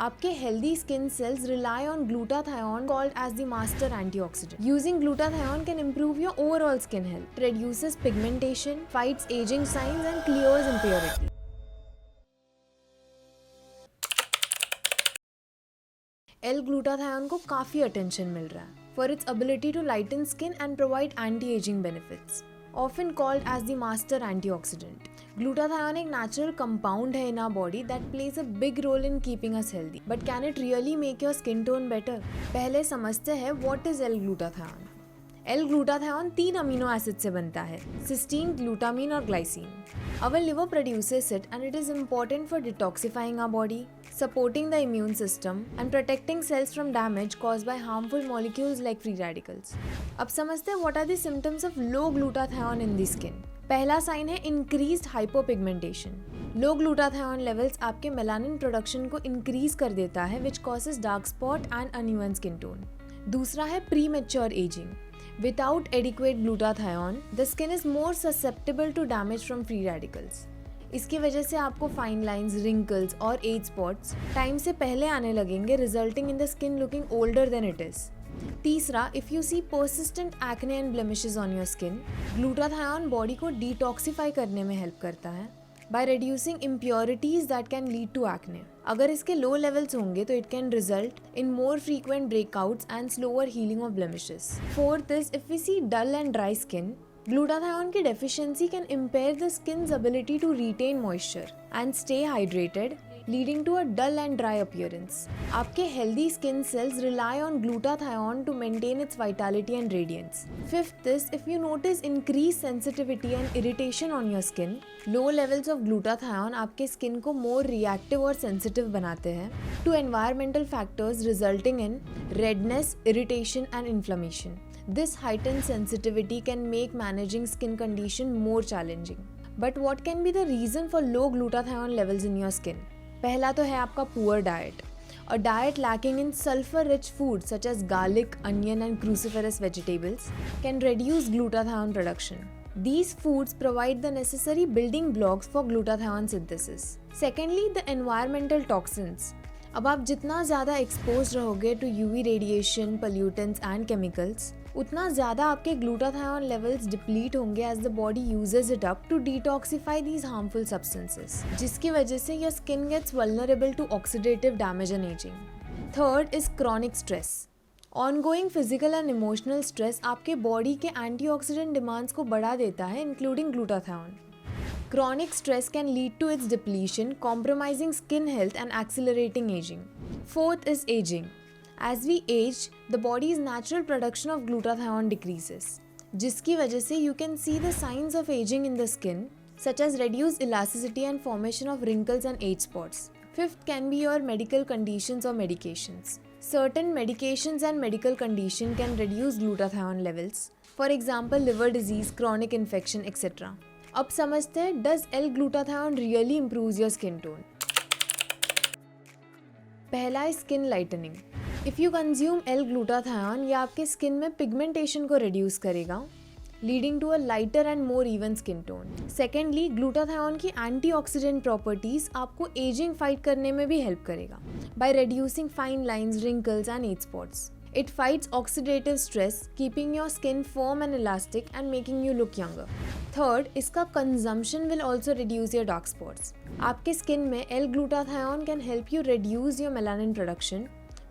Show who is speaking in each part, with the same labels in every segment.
Speaker 1: आपके healthy skin cells rely on glutathione, called as the master antioxidant. Using glutathione can improve your overall skin health, reduces pigmentation, fights aging signs and clears impurities. L-glutathione को काफ़ी attention मिल रहा है for its ability to lighten skin and provide anti-aging benefits. Often called as the master antioxidant. Glutathione एक natural compound है in our body that plays a big role in keeping us healthy. But can it really make your skin tone better? पहले समझते हैं what is L-glutathione. L-glutathione 3 amino acid से बनता है, cysteine, glutamine और glycine. Our liver produces it and it is important for detoxifying our body, supporting the immune system and protecting cells from damage caused by harmful molecules like free radicals. अब समझते हैं what are the symptoms of low glutathione in the skin. पहला sign है increased hyperpigmentation. लो glutathione levels आपके melanin production को increase कर देता है which causes dark spot and uneven skin tone. दूसरा है premature aging. Without adequate glutathione, the skin is more susceptible to damage from free radicals. इसकी वजह से आपको फाइन लाइंस, रिंकल्स और एज स्पॉट्स टाइम से पहले आने लगेंगे, resulting in the skin looking older than it is. तीसरा, if you see persistent acne and blemishes on your skin, glutathione body को डिटॉक्सिफाई करने में हेल्प करता है by reducing impurities that can lead to acne. अगर इसके low levels होंगे तो it can result in more frequent breakouts and slower healing of blemishes. Fourth is, if we see dull and dry skin, glutathione की deficiency can impair the skin's ability to retain moisture and stay hydrated, leading to a dull and dry appearance. आपके healthy skin cells rely on glutathione to maintain its vitality and radiance. Fifth is, if you notice increased sensitivity and irritation on your skin, low levels of glutathione आपके skin को more reactive और sensitive बनाते हैं to environmental factors resulting in redness, irritation and inflammation. This heightened sensitivity can make managing skin condition more challenging. But what can be the reason for low glutathione levels in your skin? पहला तो है आपका poor diet. A diet lacking in sulfur-rich foods such as garlic, onion and cruciferous vegetables can reduce glutathione production. These foods provide the necessary building blocks for glutathione synthesis. Secondly, the environmental toxins. अब आप जितना ज़्यादा expose रहोगे to UV radiation, pollutants and chemicals, उतना ज़्यादा आपके glutathione levels deplete होंगे as the body uses it up to detoxify these harmful substances, जिसकी वजह से your skin gets vulnerable to oxidative damage and ageing. Third is chronic stress. Ongoing physical and emotional stress आपके body के antioxidant demands को बढ़ा देता है, including glutathione. Chronic stress can lead to its depletion, compromising skin health and accelerating aging. Fourth is aging. As we age, the body's natural production of glutathione decreases, जिसकी वजह से you can see the signs of aging in the skin, such as reduced elasticity and formation of wrinkles and age spots. Fifth can be your medical conditions or medications. Certain medications and medical condition can reduce glutathione levels. For example, liver disease, chronic infection, etc. अब समझते हैं, does L-glutathione really improves your skin tone? पहला है skin lightening. If you consume L-glutathione, ये आपके skin में pigmentation को reduce करेगा, leading to a lighter and more even skin tone. Secondly, glutathione की एंटीऑक्सीडेंट प्रॉपर्टीज आपको एजिंग फाइट करने में भी हेल्प करेगा by reducing fine lines, wrinkles and age spots. It fights oxidative stress, keeping your skin firm and elastic and making you look younger. Third, इसका consumption will also reduce your dark spots. आपके skin में L-glutathione can help you reduce your melanin production,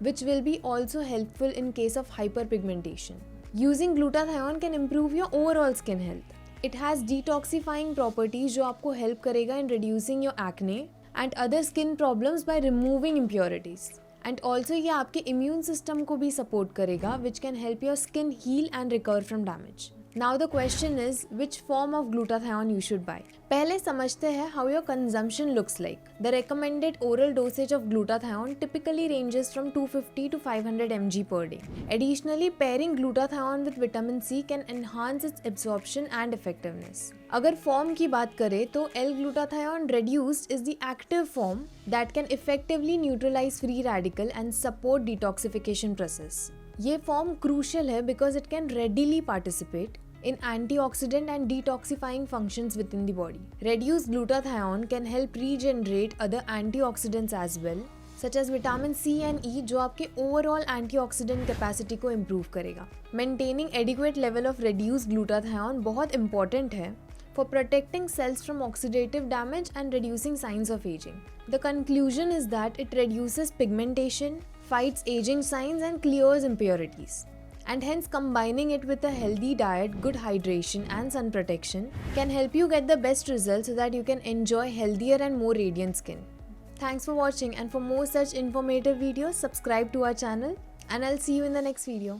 Speaker 1: which will be also helpful in case of hyperpigmentation. Using glutathione can improve your overall skin health. It has detoxifying properties जो आपको help करेगा in reducing your acne and other skin problems by removing impurities. And also ये आपके immune system को भी support करेगा, which can help your skin heal and recover from damage. Now the question is which form of glutathione you should buy. पहले समझते हैं how your consumption looks like. The recommended oral dosage of glutathione typically ranges from 250 to 500 mg per day. Additionally, pairing glutathione with vitamin C can enhance its absorption and effectiveness. अगर form की बात करें तो L-glutathione reduced is the active form that can effectively neutralize free radical and support detoxification process. ये form crucial है because it can readily participate in antioxidant and detoxifying functions within the body. Reduced glutathione can help regenerate other antioxidants as well, such as vitamin C and E जो आपके overall antioxidant capacity को improve करेगा। Maintaining adequate level of reduced glutathione बहुत important है for protecting cells from oxidative damage and reducing signs of aging. The conclusion is that it reduces pigmentation, fights aging signs and clears impurities. And hence combining it with a healthy diet, good hydration and sun protection can help you get the best results so that you can enjoy healthier and more radiant skin. Thanks for watching, and for more such informative videos subscribe to our channel, and I'll see you in the next video.